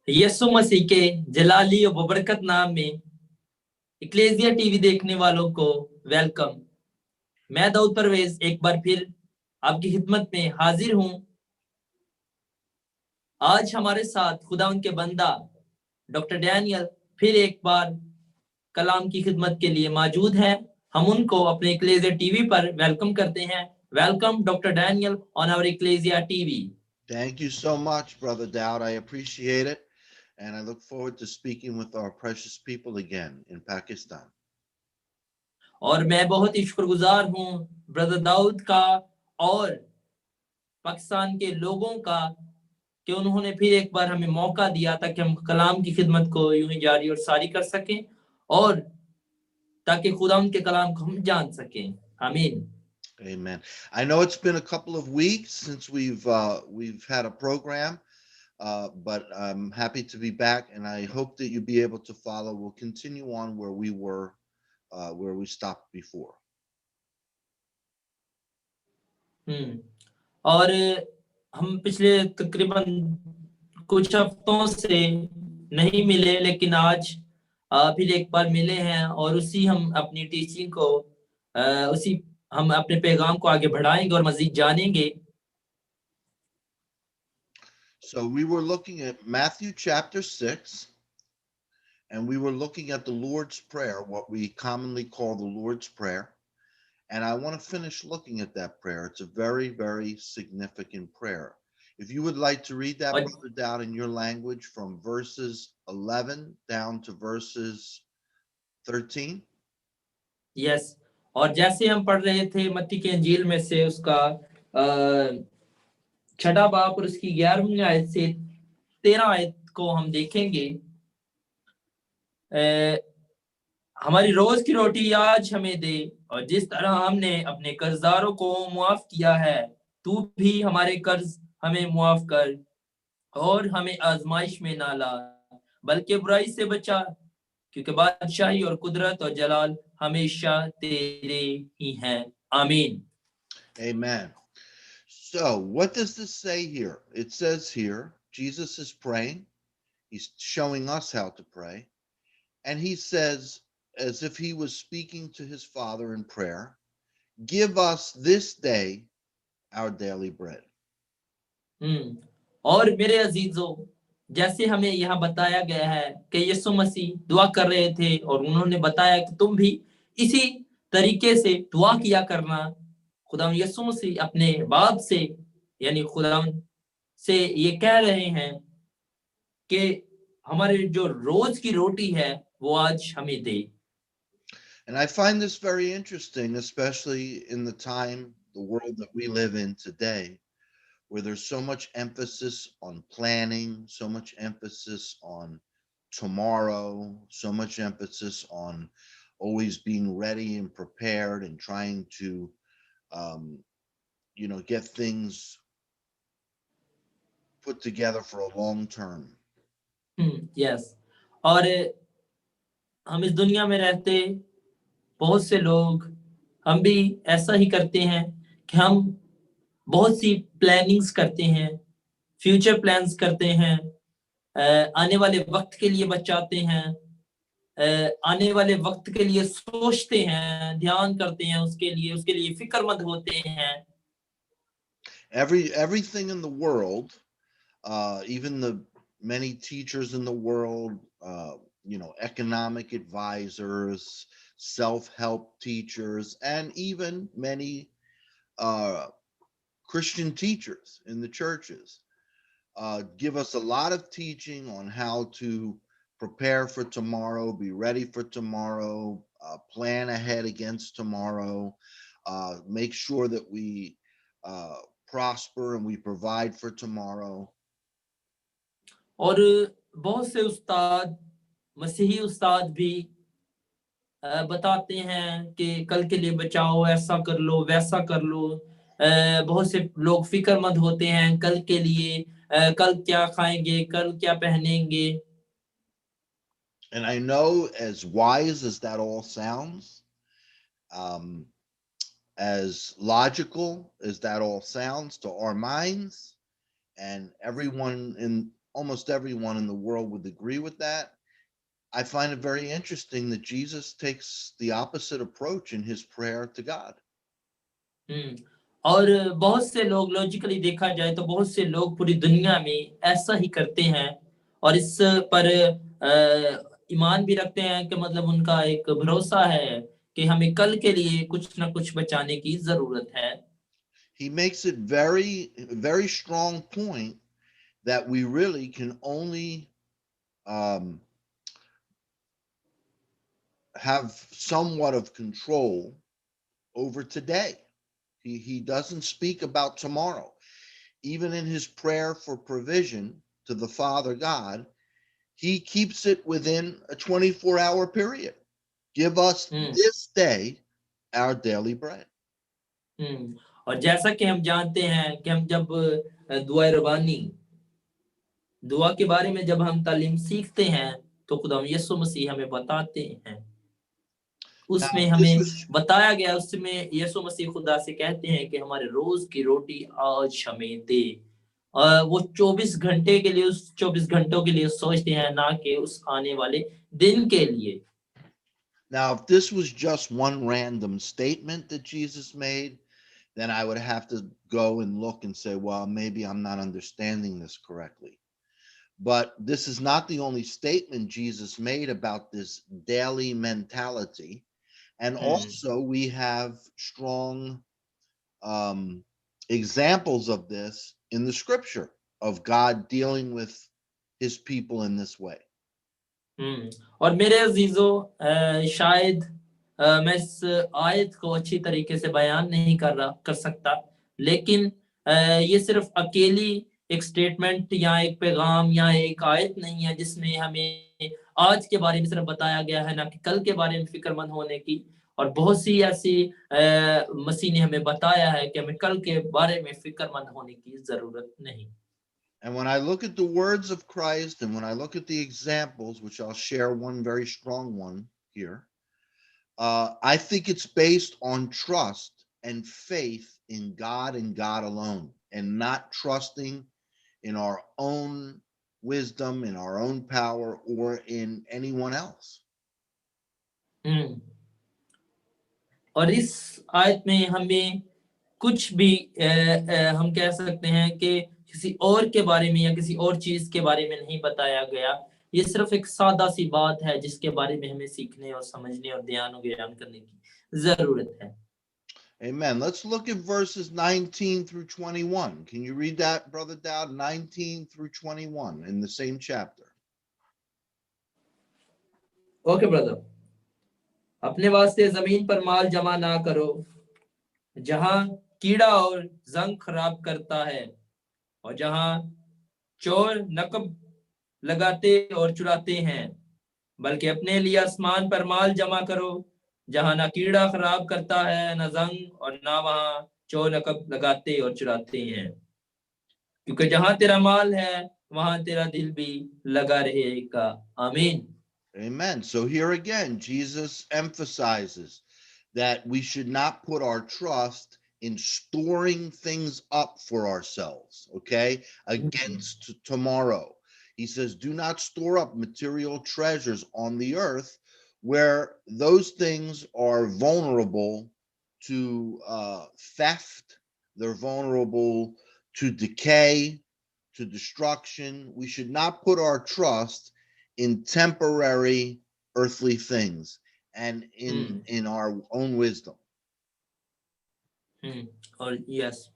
यीशु मसीह के जलाली और बबरकत नाम में इक्लेसिया टीवी देखने वालों को वेलकम। मैं दाऊद परवेज एक बार फिर आपकी खिदमत में हाजिर हूं। आज हमारे साथ खुदा उनके बंदा डॉक्टर डैनियल फिर एक बार कलाम की खिदमत के लिए मौजूद हैं। हम उनको अपने इक्लेसिया टीवी पर वेलकम करते हैं। Welcome doctor Daniel on our Ecclesia TV. Thank you so much, Brother Dowd. I appreciate it. And I look forward to speaking with our precious people again in Pakistan. और मैं बहुत ही शुक्रगुजार हूं brother Dawood का और पाकिस्तान के लोगों का कि उन्होंने फिर एक बार हमें मौका दिया ताकि हम कलाम की खिदमत को यूं ही जारी और सारी कर सकें और ताकि खुदा उनके कलाम को हम जान सकें। आमीन। Amen. I know it's been a couple of weeks since we've had a program, but I'm happy to be back, and I hope that you'll be able to follow. We'll continue on where we were, where we stopped before. और हम पिछले तकरीबन कुछ हफ्तों से नहीं मिले, लेकिन आज फिर एक बार मिले हैं और उसी हम अपनी टीचिंग को उसी हम अपने पैगाम को आगे बढ़ाएंगे और मजीद जानेंगे। So we were looking at Matthew chapter 6, and we were looking at the Lord's Prayer, what we commonly call the Lord's Prayer. And I want to finish looking at that prayer. It's a very, very significant prayer. If you would like to read that, और Brother Dowd, in your language from verses 11 down to verses 13. Yes, और जैसे हम पढ़ रहे थे मत्ती के इंजील में से उसका छठा बाब और उसकी 11वीं आयत से 13 आयत को हम देखेंगे। हमारी रोज की रोटी आज हमें दे, और जिस तरह हमने अपने कर्जदारों को मुआफ किया है, तू भी हमारे कर्ज हमें मुआफ कर, और हमें आजमाइश में ना ला, बल्कि बुराई से बचा, क्योंकि बादशाही और कुदरत और जलाल हमेशा तेरे ही हैं। आमीन। Amen. So, what does this say here? It says here, Jesus is praying. He's showing us how to pray. And he says, as if he was speaking to his Father in prayer, give us this day our daily bread. और मेरे अजीजों, जैसे हमें यहाँ बताया गया है कि यीशु मसीह दुआ कर रहे थे और उन्होंने बताया कि तुम भी इसी तरीके से दुआ किया करना। खुदा यीशु मसीह अपने बाप से यानी खुदा से ये कह रहे हैं कि हमारे जो रोज की रोटी है वो आज हमें दे। And I find this very interesting, especially in the time, the world that we live in today, where there's so much emphasis on planning, so much emphasis on tomorrow, so much emphasis on always being ready and prepared and trying to, um, get things put together for a long term. Yes, और हम इस दुनिया में रहते बहुत से लोग हम भी ऐसा ही करते हैं कि हम बहुत सी प्लानिंग्स करते हैं, फ्यूचर प्लान्स करते हैं, आने वाले वक्त के लिए बचाते हैं, आने वाले वक्त के लिए सोचते हैं, ध्यान करते हैं, उसके लिए फिक्रमंद होते हैं। Everything in the world, even the many teachers in the world, economic advisors, self-help teachers, and even many uh, Christian teachers in the churches give us a lot of teaching on how to prepare for tomorrow, be ready for tomorrow, plan ahead against tomorrow, make sure that we prosper and we provide for tomorrow. और बहुत से उस्ताद, मसीही उस्ताद भी बताते हैं कि कल के लिए बचाओ, ऐसा कर लो, वैसा कर लो। बहुत से लोग फिक्रमंद होते हैं कल के लिए, कल क्या खाएंगे, कल क्या पहनेंगे। And I know, as wise as that all sounds, um, as logical as that all sounds to our minds, and everyone in almost everyone in the world would agree with that. I find it very interesting that Jesus takes the opposite approach in his prayer to God. हम्म और बहुत से लोग logically देखा जाए तो बहुत से लोग पूरी दुनिया में ऐसा ही करते हैं और इस पर ईमान भी रखते हैं कि मतलब उनका एक भरोसा है कि हमें कल के लिए कुछ ना कुछ बचाने की जरूरत है He makes it very strong point that we really can only um, have somewhat of control over today. He doesn't speak about tomorrow. Even in his prayer for provision to the Father God, he keeps it within a 24-hour period. Give us hmm this day our daily bread. और जैसा कि हम जानते हैं कि हम जब दुआ रबानी दुआ के बारे में जब हम तालीम सीखते हैं तो खुदा यीशु मसीह हमें बताते हैं उसमें Now, this हमें was बताया गया उसमें यीशु मसीह खुदा से कहते हैं कि हमारे रोज की रोटी आज हमें दे वो 24 घंटे के लिए उस 24 घंटों के लिए सोचते हैं ना कि उस आने वाले दिन के लिए now if this was just one random statement that Jesus made, then I would have to go and look and say, well, maybe I'm not understanding this correctly. But this is not the only statement Jesus made about this daily mentality. And hmm also, we have strong examples of this in the scripture of God dealing with his people in this way. और मेरे अजीजों शायद मैं इस आयत को अच्छी तरीके से बयान नहीं कर सकता लेकिन ये सिर्फ अकेली एक स्टेटमेंट या एक पैगाम या एक आयत नहीं है जिसमें हमें आज के बारे में सिर्फ बताया गया है ना कि कल के बारे में फिक्रमंद होने की और बहुत सी ऐसी मसीह ने हमें बताया है कि हमें कल के बारे में फिक्रमंद होने की जरूरत नहीं And when I look at the words of Christ and when I look at the examples, which I'll share one very strong one here, I think it's based on trust and faith in God and God alone, and not trusting in our own wisdom, in our own power, or in anyone else. हम्म और इस आयत में हमें कुछ भी हम कह सकते हैं कि किसी और के बारे में या किसी और चीज के बारे में नहीं बताया गया ये सिर्फ एक सादा सी बात है जिसके बारे में हमें सीखने और समझने और ध्यान ज्ञान करने की जरूरत है Amen. Let's look at verses 19 through 21. Can you read that, Brother Dowd? 19 through 21 in the same chapter. Okay brother अपने वास्ते जमीन पर माल जमा ना करो जहां कीड़ा और जंग खराब करता है और जहां चोर नकब लगाते और चुराते हैं बल्कि अपने लिए आसमान पर माल जमा करो जहां ना कीड़ा खराब करता है ना जंग और ना वहां चोर नकब लगाते और चुराते हैं क्योंकि जहां तेरा माल है वहां तेरा दिल भी लगा रहेगा आमीन Amen. So here again, Jesus emphasizes that we should not put our trust in storing things up for ourselves, okay, against tomorrow. He says, do not store up material treasures on the earth where those things are vulnerable to theft, they're vulnerable to decay, to destruction. We should not put our trust in temporary earthly things and in our own wisdom. और yes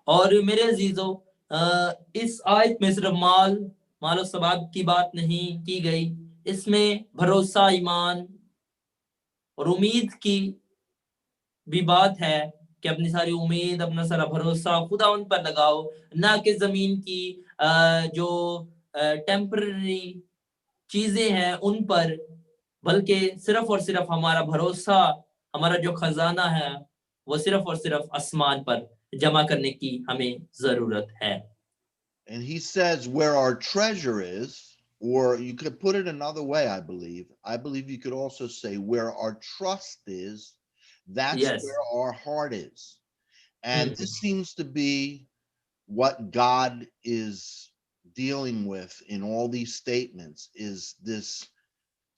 और मेरे अजीजों इस आयत में सिर्फ मालो सबाब की बात नहीं की गई इसमें भरोसा ईमान और उम्मीद की भी बात है कि अपनी सारी उम्मीद अपना सारा भरोसा खुदा उन पर लगाओ ना कि जमीन की जो टेम्पररी चीजें हैं उन पर बल्कि सिर्फ और सिर्फ हमारा भरोसा हमारा जो खजाना है वो सिर्फ और सिर्फ आसमान पर जमा करने की हमें जरूरत है And he says where our treasure is, or you could put it another way, I believe. I believe you could also say where our trust is, that's yes where our heart is. And this seems to be what God is dealing with in all these statements is this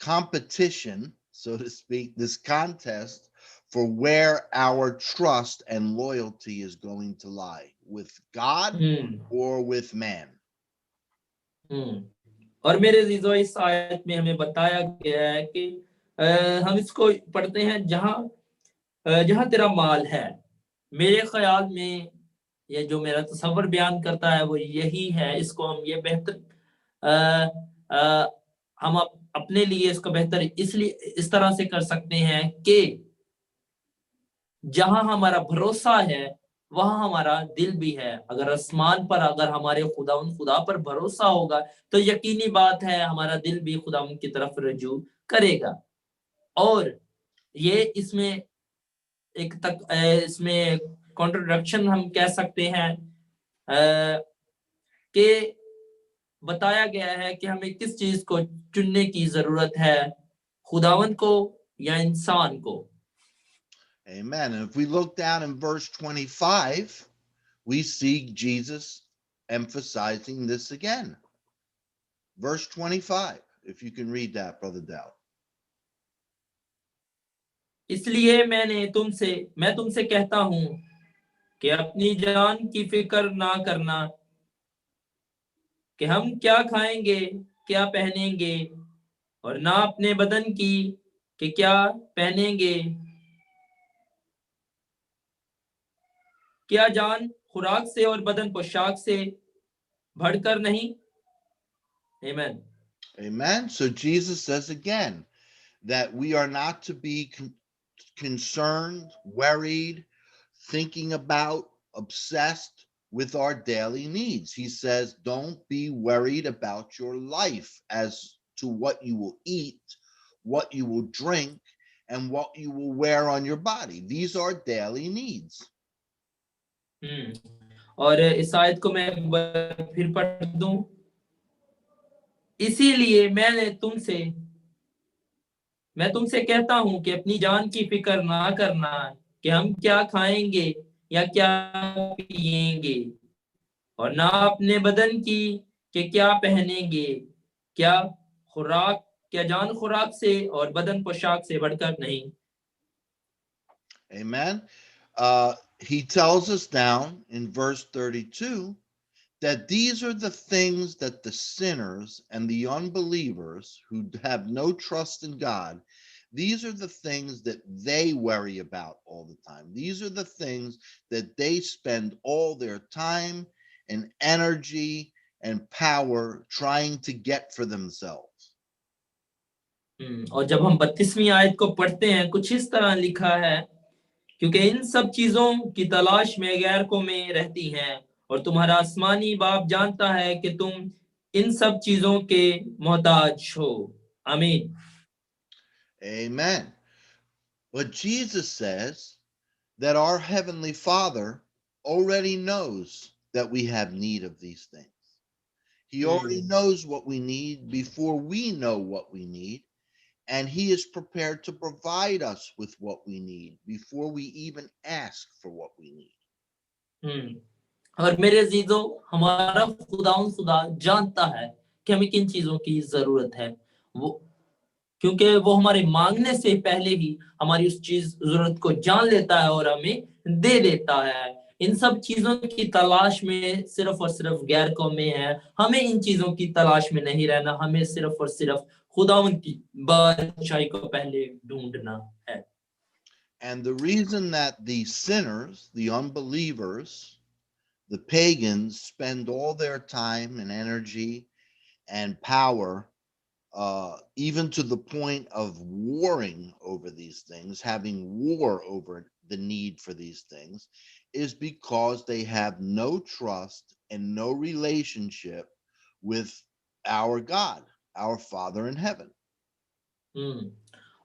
competition, so to speak, this contest for where our trust and loyalty is going to lie, with God or with man. और मेरे अजीजों, इस आयत में हमें बताया गया है कि हम इसको पढ़ते हैं, जहां तेरा माल है। मेरे ख्याल में ये जो मेरा तसव्वुर बयान करता है वो यही है। इसको हम ये बेहतर हम अपने लिए इसको बेहतर इसलिए इस तरह से कर सकते हैं कि जहां हमारा भरोसा है वहां हमारा दिल भी है। अगर आसमान पर अगर हमारे खुदा पर भरोसा होगा तो यकीनी बात है हमारा दिल भी खुदा की तरफ रजू करेगा। और ये इसमें इसमें कॉन्ट्रडिक्शन हम कह सकते हैं कि बताया गया है कि हमें किस चीज को चुनने की जरूरत है, खुदावंद को या इंसान को। Amen. And if we look down in verse 25, we see Jesus emphasizing this again. Verse 25, if you can read that, Brother Dow. इसलिए मैं तुमसे कहता हूं कि अपनी जान की फिक्र ना करना कि हम क्या खाएंगे, क्या पहनेंगे, और ना अपने बदन की कि क्या पहनेंगे। क्या जान खुराक से और बदन पोशाक से बढ़कर नहीं? Amen. Amen. So Jesus says again that we are not to be concerned, worried, thinking about, obsessed with our daily needs. He says, don't be worried about your life as to what you will eat, what you will drink, and what you will wear on your body. These are daily needs. और इस आयत को मैं फिर पढ़ दूं। इसीलिए मैं तुमसे कहता हूं कि अपनी जान की फिक्र ना करना कि हम क्या खाएंगे या क्या पिएंगे, और ना अपने बदन की कि क्या पहनेंगे। क्या जान खुराक से और बदन पोशाक से बढ़कर नहीं। Amen. He tells us down in verse 32 that these are the things that the sinners and the unbelievers who have no trust in God, these are the things that they worry about all the time. These are the things that they spend all their time and energy and power trying to get for themselves. और जब हम 32वीं आयत को पढ़ते हैं, कुछ इस तरह लिखा है, क्योंकि इन सब चीजों की तलाश में गैर कौमें रहती हैं, और तुम्हारा आसमानी बाप जानता है कि तुम इन सब चीजों के मोहताज हो। आमीन। Amen. But Jesus says that our Heavenly Father already knows that we have need of these things. He already knows what we need before we know what we need. And he is prepared to provide us with what we need before we even ask for what we need. और मेरे अजीजों, हमारा खुदा जानता है कि हमें किन चीजों की जरूरत है, क्योंकि वो हमारे मांगने से पहले ही हमारी उस चीज जरूरत को जान लेता है और हमें दे देता है। इन सब चीजों की तलाश में सिर्फ और सिर्फ गैर कौमें हैं। हमें इन चीजों की तलाश में नहीं रहना, हमें सिर्फ और सिर्फ खुदावंद की बादशाही को पहले ढूंढना है। And the reason that the sinners, the unbelievers, the pagans spend all their time and energy and power, even to the point of warring over these things, having war over the need for these things, is because they have no trust and no relationship with our God, our Father in heaven.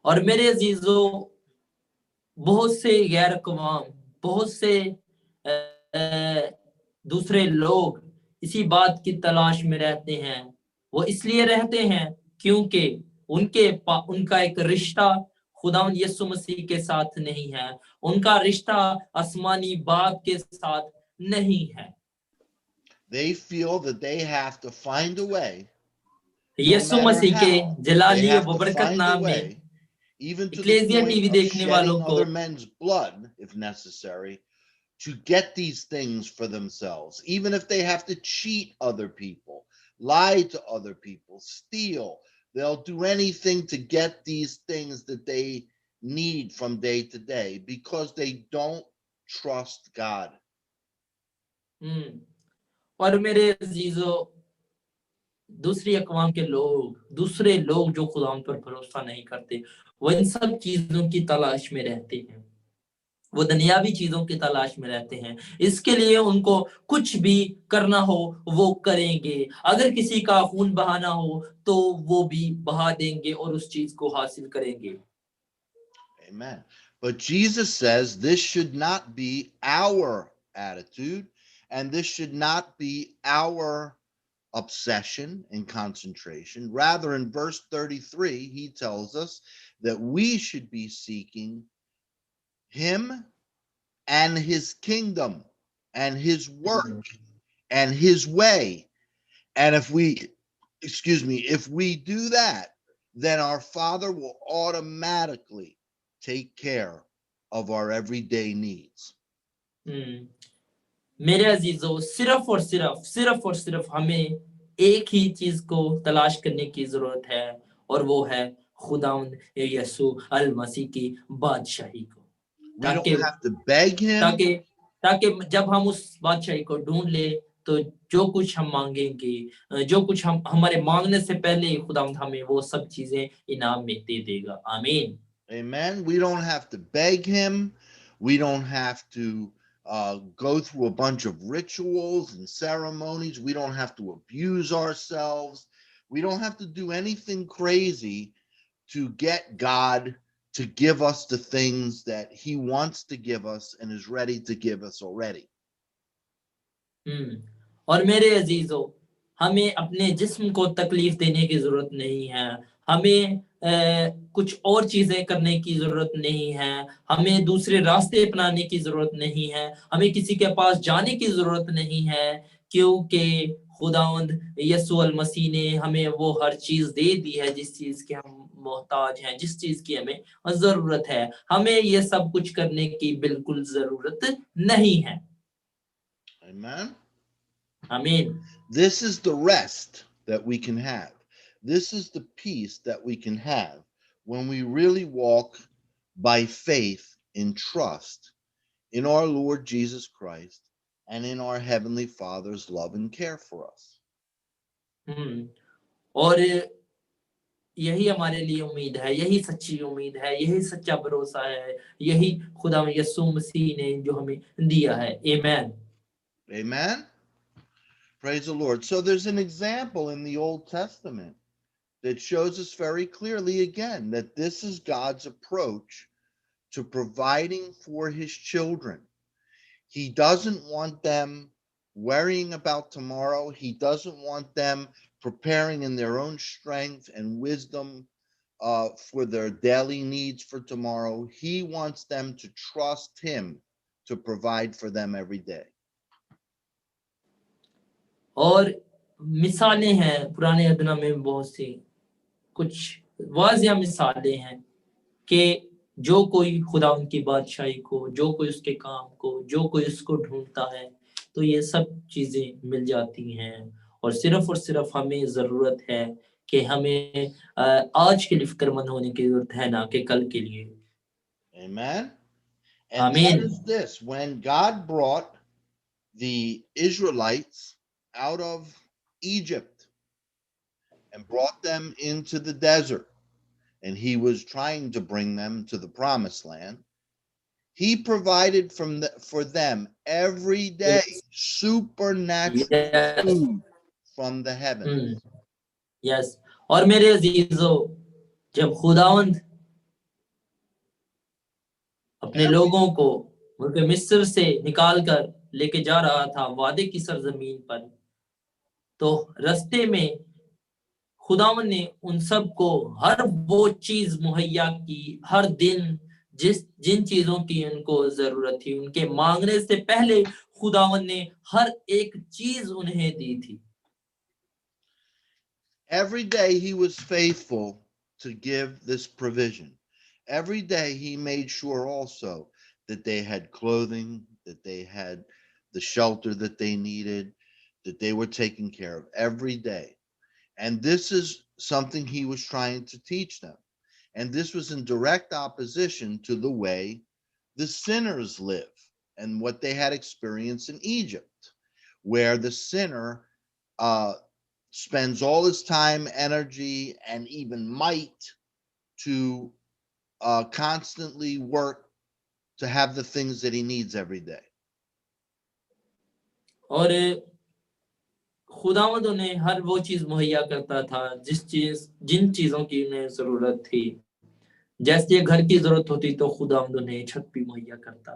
और मेरे अजीजों, बहुत से गैर कवाम, बहुत से दूसरे लोग इसी बात की तलाश में रहते हैं। वो इसलिए रहते हैं क्योंकि उनका एक रिश्ता खुदावंद यीशु मसीह के साथ नहीं है, उनका रिश्ता आसमानी बाप के साथ नहीं है। They feel that they have to find a way, no Yeshu matter मसीह के how, they जलाली have व to बरकत find a नाम में way, even to the इक्लेसिया point TV of देखने वालों shedding को other men's blood, if necessary, to get these things for themselves, even if they have to cheat other people, lie to other people, steal. They'll do anything to get these things that they need from day to day because they don't trust God. हम्म, और मेरे अजीजों, दूसरी अक़वाम के लोग, दूसरे लोग जो खुदा पर भरोसा नहीं करते, वो इन सब चीजों की तलाश में रहते हैं, वो दुनियावी चीजों की तलाश में रहते हैं। इसके लिए उनको कुछ भी करना हो वो करेंगे, अगर किसी का खून बहाना हो तो वो भी बहा देंगे और उस चीज को हासिल करेंगे। Amen. But Jesus says this should not be our attitude, and this should not be our obsession and concentration. Rather, in verse 33, he tells us that we should be seeking him and his kingdom and his work and his way. And if we do that, then our Father will automatically take care of our everyday needs. मेरे अजीजों, सिर्फ और सिर्फ हमें एक ही चीज को तलाश करने की जरूरत है, और वो है खुदावंद यीशु अल मसीह की बादशाही को। We don't have to beg him. ताकि जब हम उस बादशाही को ढूंढ ले तो जो कुछ हम मांगेंगे, जो कुछ हम हमारे मांगने से पहले खुदावंद हमें वो सब चीजें इनाम में दे देगा। आमीन। Amen. We don't have to beg him. We don't have to go through a bunch of rituals and ceremonies. We don't have to abuse ourselves. We don't have to do anything crazy to get God to give us the things that he wants to give us and is ready to give us already. और मेरे अजीजों, हमें अपने जिस्म को तकलीफ देने की जरूरत नहीं है, हमें कुछ और चीजें करने की जरूरत नहीं है, हमें दूसरे रास्ते अपनाने की जरूरत नहीं है, हमें किसी के पास जाने की जरूरत नहीं है, क्योंकि खुदावंद यीशु अल मसीह ने हमें वो हर चीज दे दी है जिस चीज के हम मोहताज हैं, जिस चीज की हमें जरूरत है। हमें ये सब कुछ करने की बिल्कुल जरूरत नहीं है। Amen. Amen. This is the rest that we can have. This is the peace that we can have when we really walk by faith in trust in our Lord Jesus Christ and in our Heavenly Father's love and care for us. और यही हमारे लिए उम्मीद है, यही सच्ची उम्मीद है, यही सच्चा भरोसा है, यही खुदा यीशु मसीह ने जो हमें दिया है। Amen. Amen. Praise the Lord. So there's an example in the Old Testament that shows us very clearly again that this is God's approach to providing for his children. He doesn't want them worrying about tomorrow. He doesn't want them preparing in their own strength and wisdom for their daily needs for tomorrow. He wants them to trust him to provide for them every day. और मिसालें हैं पुराने अदना में, बहुत सी कुछ वाज़िया मिसालें हैं कि जो कोई खुदा उनकी बादशाही को, जो कोई उसके काम को, जो कोई उसको ढूंढता है, तो ये सब चीजें मिल जाती हैं। और सिर्फ हमें जरूरत है कि हमें आज के लिए फिक्रमंद होने की जरूरत है, ना कि कल के लिए। Amen. And Amen. that is this: when God brought the Israelites out of Egypt and brought them into the desert, and he was trying to bring them to the promised land, he provided for them every day supernatural food from the heavens. Yes. और मेरे अजीजों, जब खुदावंद अपने लोगों को उनके मिस्र से निकाल कर लेके जा रहा था वादे की सरजमीन पर, तो रास्ते में खुदावन ने उन सब को हर वो चीज मुहैया की, हर दिन जिन चीजों की उनको जरूरत थी, उनके मांगने से पहले खुदावन ने हर एक चीज उन्हें दी थी। Every day he was faithful to give this provision. Every day he made sure also that they had clothing, that they had the shelter that they needed, that they were taken care of every day. And this is something he was trying to teach them. And this was in direct opposition to the way the sinners live and what they had experienced in Egypt, where the sinner uh, spends all his time, energy, and even might to constantly work to have the things that he needs every day. और खुदावंद उन्हें हर वो चीज मुहैया करता था जिन चीजों की उन्हें जरूरत थी। जैसे घर की जरूरत होती तो खुदावंद उन्हें छत भी मुहैया करता।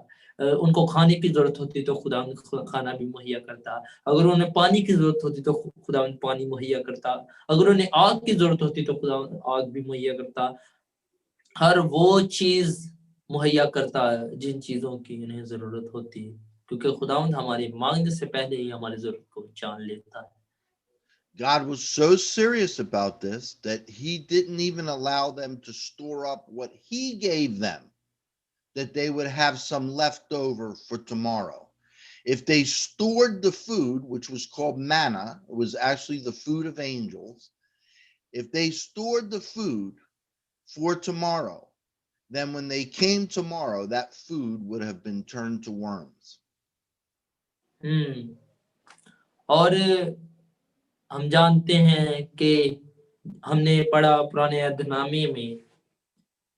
उनको खाने की जरूरत होती तो खुदावंद खाना भी मुहैया करता। अगर उन्हें पानी की जरूरत होती तो खुदावंद पानी मुहैया करता। अगर उन्हें आग की जरूरत होती तो खुदावंद आग भी मुहैया करता। हर वो चीज मुहैया करता जिन चीजों की उन्हें जरूरत होती, क्योंकि खुदावंद हमारे मांगने से पहले ही हमारी जरूरत को जान लेता है। God was so serious about this that he didn't even allow them to store up what he gave them, that they would have some left over for tomorrow. If they stored the food, which was called manna, it was actually the food of angels. If they stored the food for tomorrow, then when they came tomorrow, that food would have been turned to worms. हम्म और हम जानते हैं कि हमने पढ़ा पुराने अहदनामे में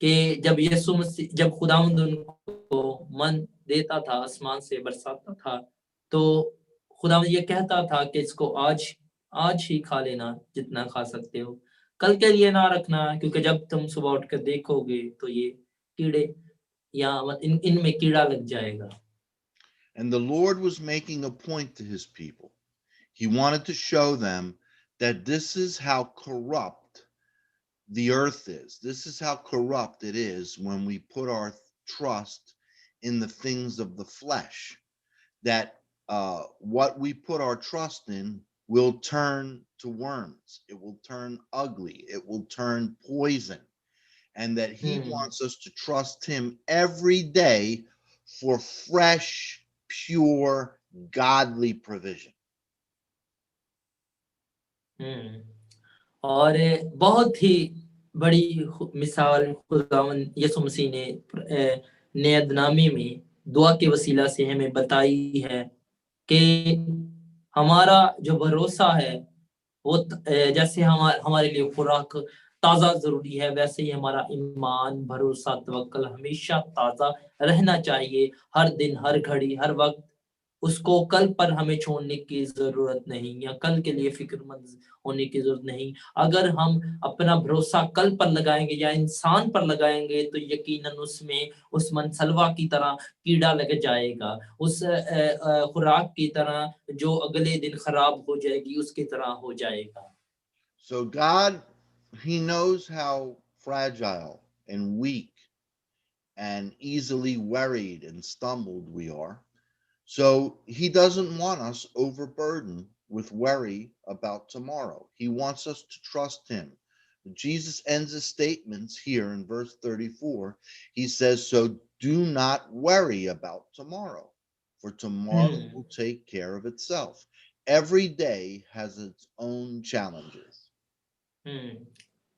कि जब खुदावंद उनको मन देता था, आसमान से बरसाता था, तो खुदावंद ये कहता था कि इसको आज ही खा लेना जितना खा सकते हो, कल के लिए ना रखना, क्योंकि जब तुम सुबह उठकर देखोगे तो ये कीड़े या इनमें कीड़ा लग जाएगा। And the Lord was making a point to his people. He wanted to show them that this is how corrupt the earth is. This is how corrupt it is when we put our trust in the things of the flesh. That what we put our trust in will turn to worms. It will turn ugly. It will turn poison. And that he wants us to trust him every day for fresh, pure, godly provision. और बहुत ही बड़ी मिसाल खुदावंद यीशु मसीह ने नियतनामे में दुआ के वसीला से हमें बताई है कि हमारा जो भरोसा है वो जैसे हमारे लिए खुराक ताज़ा ज़रूरी है, वैसे ही हमारा ईमान, भरोसा, तवक्कुल हमेशा ताज़ा रहना चाहिए। हर दिन, हर घड़ी, हर वक़्त उसको कल पर हमें छोड़ने की ज़रूरत नहीं या कल के लिए फ़िक्रमंद होने की ज़रूरत नहीं। अगर हम अपना भरोसा कल पर लगाएँगे या इंसान पर लगाएँगे तो यकीनन उसमें उस मनसलवा की तरह कीड़ा लग जाएगा। उस खुराक की तरह जो अगले दिन खराब हो जाएगी, उसकी तरह हो जाएगा। So God, he knows how fragile and weak and easily worried and stumbled we are. So he doesn't want us overburdened with worry about tomorrow. He wants us to trust him. Jesus ends his statements here in verse 34. He says, so do not worry about tomorrow, for tomorrow will take care of itself. Every day has its own challenges.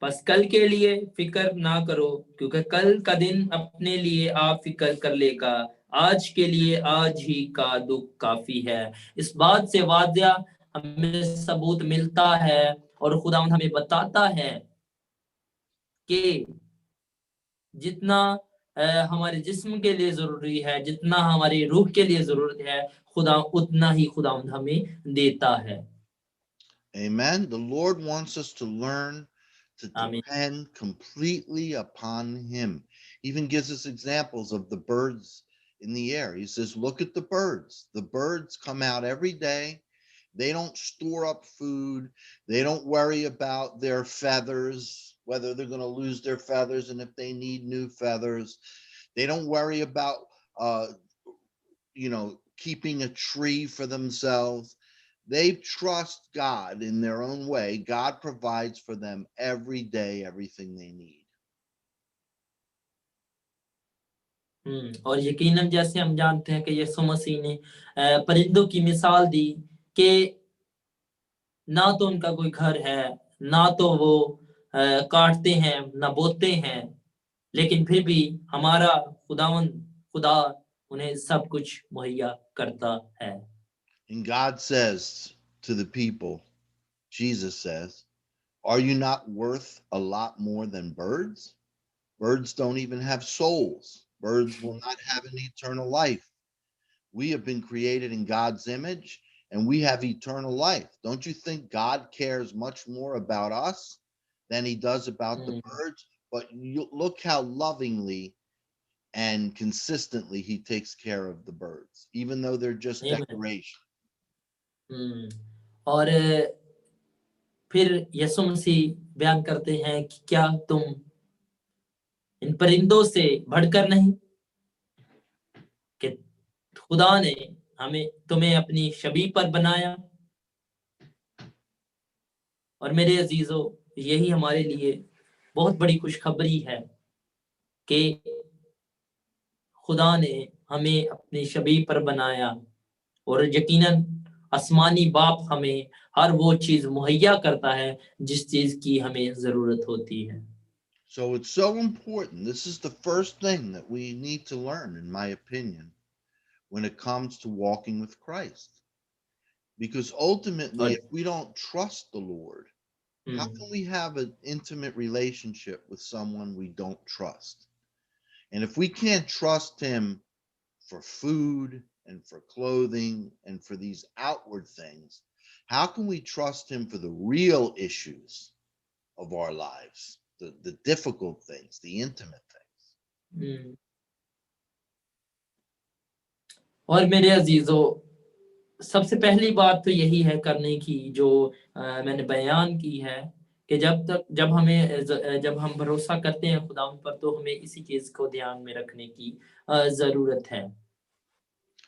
बस कल के लिए फिक्र ना करो, क्योंकि कल का दिन अपने लिए आप फिक्र कर लेगा। आज के लिए आज ही का दुख काफी है। इस बात से वादिया हमें सबूत मिलता है और खुदावंद हमें बताता है कि जितना हमारे जिस्म के लिए जरूरी है, जितना हमारी रूह के लिए जरूरत है, खुदा उतना ही खुदावंद हमें देता है। Amen. The Lord wants us to learn to आमीन। depend completely upon him. Even gives us examples of the birds in the air. He says, look at the birds. The birds come out every day. They don't store up food. They don't worry about their feathers, whether they're going to lose their feathers and if they need new feathers. They don't worry about, keeping a tree for themselves. They trust God in their own way. God provides for them every day everything they need. और यकीनन जैसे हम जानते हैं कि यीशु मसीह ने परिंदों की मिसाल दी कि ना तो उनका कोई घर है, ना तो वो काटते हैं, ना बोते हैं, लेकिन फिर भी हमारा खुदा उन्हें सब कुछ मुहैया करता है। And God says to the people, Jesus says, are you not worth a lot more than birds? Birds don't even have souls. Birds will not have an eternal life. We have been created in God's image and we have eternal life. Don't you think God cares much more about us than he does about the birds? But you look how lovingly and consistently he takes care of the birds, even though they're just Amen. decoration. और फिर यीशु मसीह बयान करते हैं कि क्या तुम इन परिंदों से बढ़कर नहीं, कि खुदा ने तुम्हें अपनी छवि पर बनाया। और मेरे अजीजों, यही हमारे लिए बहुत बड़ी खुशखबरी है कि खुदा ने हमें अपनी छवि पर बनाया और यकीनन आसमानी बाप हमें हर वो चीज मुहैया करता है जिस चीज की हमें जरूरत होती है। So it's so important. This is the first thing that we need to learn, in my opinion, when it comes to walking with Christ. Because ultimately, if we don't trust the Lord, how can we have an intimate relationship with someone we don't trust? And if we can't trust him for food and for clothing and for these outward things, how can we trust him for the real issues of our lives, the difficult things, the intimate things? और मेरे अजीजों, सबसे पहली बात तो यही है करने की जो मैंने बयान की है कि जब हम भरोसा करते हैं खुदा पर, तो हमें इसी चीज को ध्यान में रखने की जरूरत है।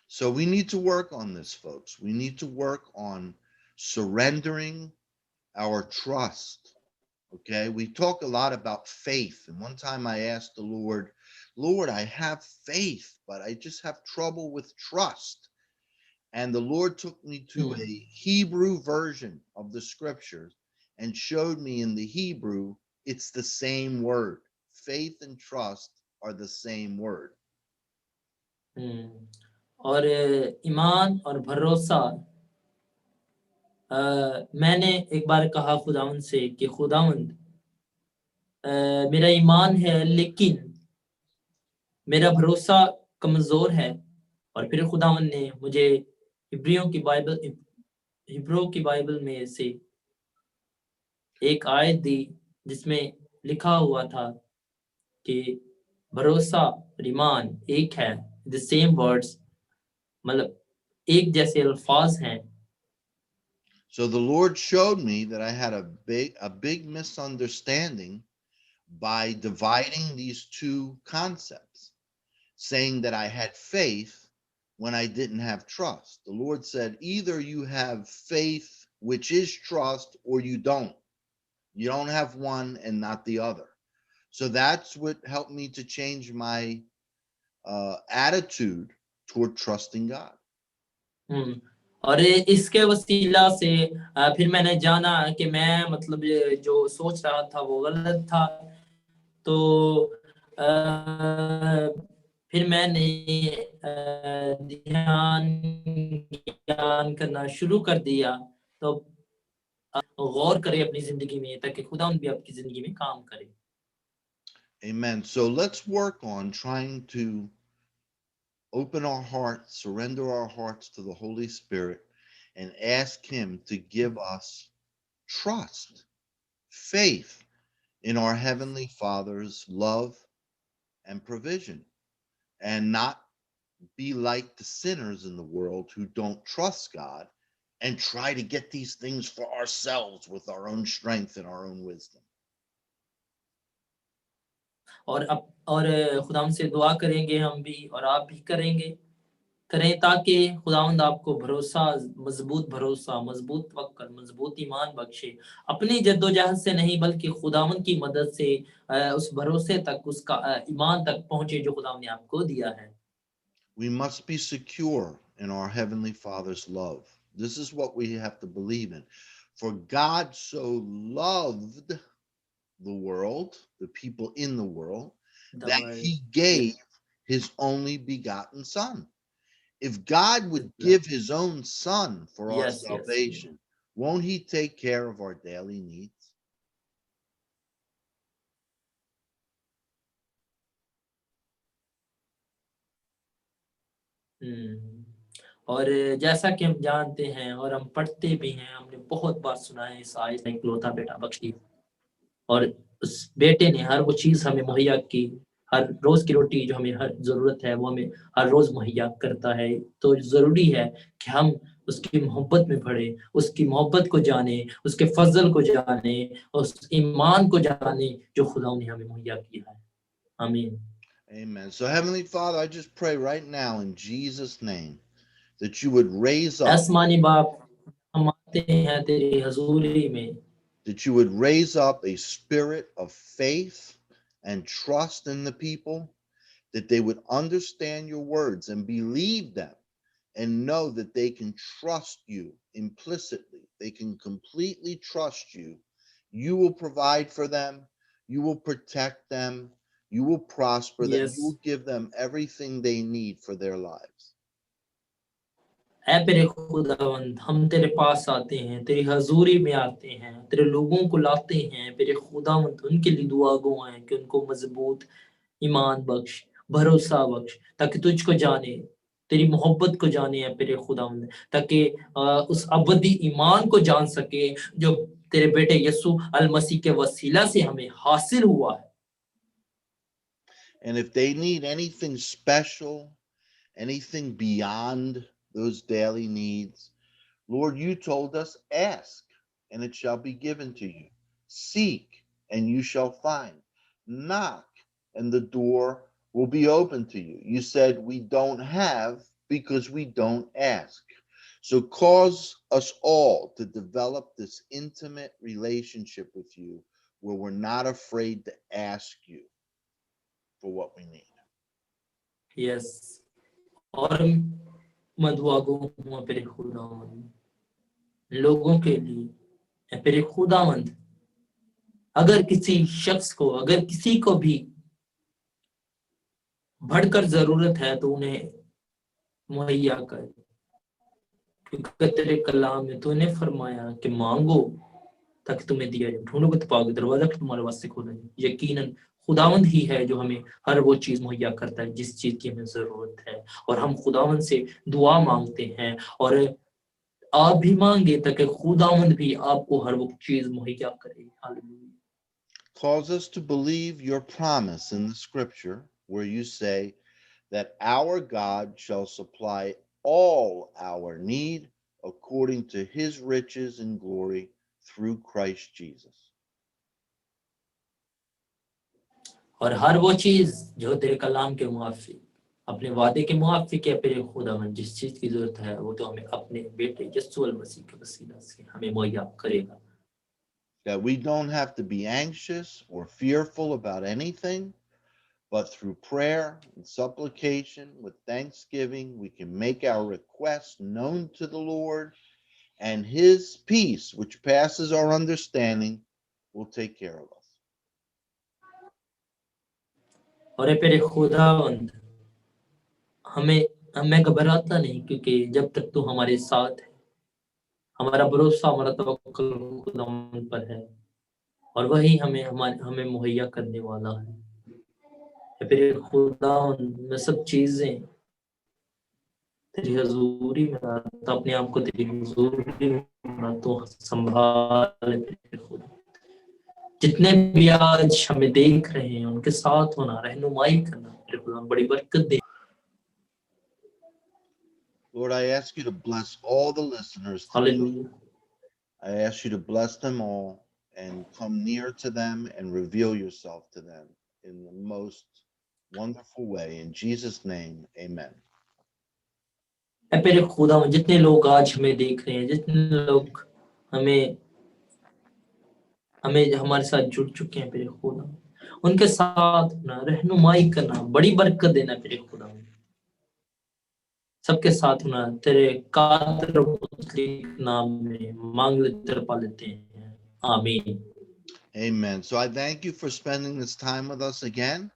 So we need to work on this, folks. We need to work on surrendering our trust. Okay, we talk a lot about faith. And one time I asked the Lord, I have faith, but I just have trouble with trust. And the Lord took me to a Hebrew version of the scriptures and showed me in the Hebrew, it's the same word. Faith and trust are the same word. और ईमान और भरोसा, मैंने एक बार कहा खुदावंद से कि खुदावंद, मेरा ईमान है लेकिन मेरा भरोसा कमजोर है। और फिर खुदावंद ने मुझे हिब्रियों की बाइबल में से एक आयत दी जिसमें लिखा हुआ था कि भरोसा और ईमान एक है, द सेम वर्ड्स, मतलब एक जैसे अल्फाज हैं। So the Lord showed me that I had a big misunderstanding by dividing these two concepts, saying that I had faith when I didn't have trust. The Lord said, either you have faith, which is trust, or you don't. You don't have one and not the other. So that's what helped me to change my attitude toward trusting God. और इसके वसीला से फिर मैंने जाना कि मैं मतलब जो सोच रहा था वो गलत था। तो फिर मैंने ध्यान करना शुरू कर दिया। तो गौर करें अपनी जिंदगी में ताकि खुदा भी आपकी जिंदगी में काम करे। Amen. So let's work on trying to open our hearts, surrender our hearts to the Holy Spirit, and ask him to give us trust, faith in our Heavenly Father's love and provision, and not be like the sinners in the world who don't trust God and try to get these things for ourselves with our own strength and our own wisdom. और खुदा से दुआ करेंगे हम भी और आप भी करेंगे करें ताकि खुदावंद आपको भरोसा, मजबूत तवक्कुल, मजबूत ईमान बख्शे। अपनी जद्दोजहद से नहीं बल्कि खुदावंद की मदद से उस भरोसे तक, उसका ईमान तक पहुंचे जो खुदावंद ने आपको दिया है। We must be secure in our Heavenly Father's love. This is what we have to believe in. For God so loved the world, the people in the world, The that world. he Yes, gave his only begotten Son. If God yes, would give his own Son for our yes, yes. salvation, won't he take care of our daily needs? हम्म। और जैसा कि हम जानते हैं और हम पढ़ते भी हैं, हमने बहुत बार सुना है इस आयत ने इकलौता बेटा बख्शी, और उस बेटे ने हर वो चीज हमें मुहैया की। हर रोज की रोटी जो हमें हर जरूरत है वो हमें हर रोज मुहैया करता है। तो जरूरी है कि हम उसकी मोहब्बत में बढ़े, उसकी मोहब्बत को जाने, उसके फजल को जाने, उस ईमान को जाने जो खुदा ने हमें मुहैया किया है। आमीन। Amen. So, Heavenly Father, I just pray right now in Jesus' name that you would raise up, आसमानी बाप, हम आते हैं तेरी हजूरी में, a spirit of faith and trust in the people, that they would understand your words and believe them and know that they can trust you implicitly. They can completely trust you. You will provide for them, you will protect them, you will prosper them, you yes. will give them everything they need for their lives. ऐ मेरे खुदावंद, हम तेरे पास आते हैं, तेरी हजूरी में आते हैं, तेरे लोगों को लाते हैं मेरे खुदावंद। उनके लिए दुआ गो हैं कि उनको मजबूत ईमान बख्श, भरोसा बख्श, ताकि तुझको जाने, तेरी मोहब्बत को जाने है मेरे खुदावंद, ताकि उस अबदी ईमान को जान सके जो तेरे बेटे यसु अल मसीह के वसीला से हमें हासिल हुआ है। And if they need anything special, anything beyond those daily needs, Lord, you told us, ask, and it shall be given to you. Seek, and you shall find. Knock, and the door will be open to you. You said, we don't have because we don't ask. So cause us all to develop this intimate relationship with you where we're not afraid to ask you for what we need. Yes. और मैं दुआ गो हूँ मेरे खुदावंद लोगों के लिए, या मेरे खुदावंद अगर किसी शख्स को, अगर किसी को भी बढ़कर जरूरत है तो उन्हें मुहैया कर, क्योंकि तेरे कलाम में तूने फरमाया कि मांगो ताकि तुम्हें दिया जाए, ढूंढोगे तो पाओगे, दरवाजा तुम्हारे वास्ते खोला जाए। यकीनन खुदावंद ही है जो हमें हर वो चीज मुहैया करता है जिस चीज की हमें जरूरत है, और हम खुदावंद से दुआ मांगते हैं, और आप भी मांगे ताकि खुदावंद भी आपको हर वो चीज मुहैया करे। Hallelujah. Cause us to believe your promise in the scripture where you say that our God shall supply all our need according to his riches and glory through Christ Jesus. और हर वो चीज जो तेरे कलाम के मुआफिक, अपने वादे के मुआफिक है तेरे खुदावंद, जिस चीज की जरूरत है वो तो हमें अपने बेटे यीशु अल मसीह के वसीला से हमें मुहैया करेगा। That we don't have to be anxious or fearful about anything, but through prayer and supplication with thanksgiving, we can make our requests known to the Lord, and his peace, which passes our understanding, will take care of us. और तेरे खुदावंद हमें हमें घबराता नहीं, क्योंकि जब तक तू हमारे साथ है, हमारा भरोसा, हमारा तवक्कुल खुदावंद पर है, और वही हमें मुहैया करने वाला है। तेरे खुदावंद मैं सब चीजें तेरी हजूरी में लाता, अपने आप को तेरी हजूरी में लाता हूं, संभाल मेरे खुदा। जितने भी आज हमें देख रहे हैं उनके साथ होना, रहनुमाई करना मेरे खुदा, बड़ी बरकत दे। Lord, I ask you to bless all the listeners today. Hallelujah. I ask you to bless them all and come near to them and reveal yourself to them in the most wonderful way. In Jesus' name, amen. ऐ मेरे खुदा जितने लोग आज हमें देख रहे हैं, जितने लोग हमें हमें हमारे साथ जुड़ चुके हैं मेरे खुदा, उनके साथ ना रहनुमाई करना, बड़ी बरकत देना मेरे खुदा, सबके साथ होना तेरे कादर नाम में मांग लेते पा लेते हैं, आमीन। Amen. So I thank you for spending this time with us again.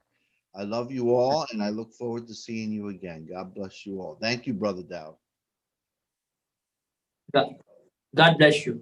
I love you all, and I look forward to seeing you again. God bless you all. Thank you, Brother Dowd. God bless you.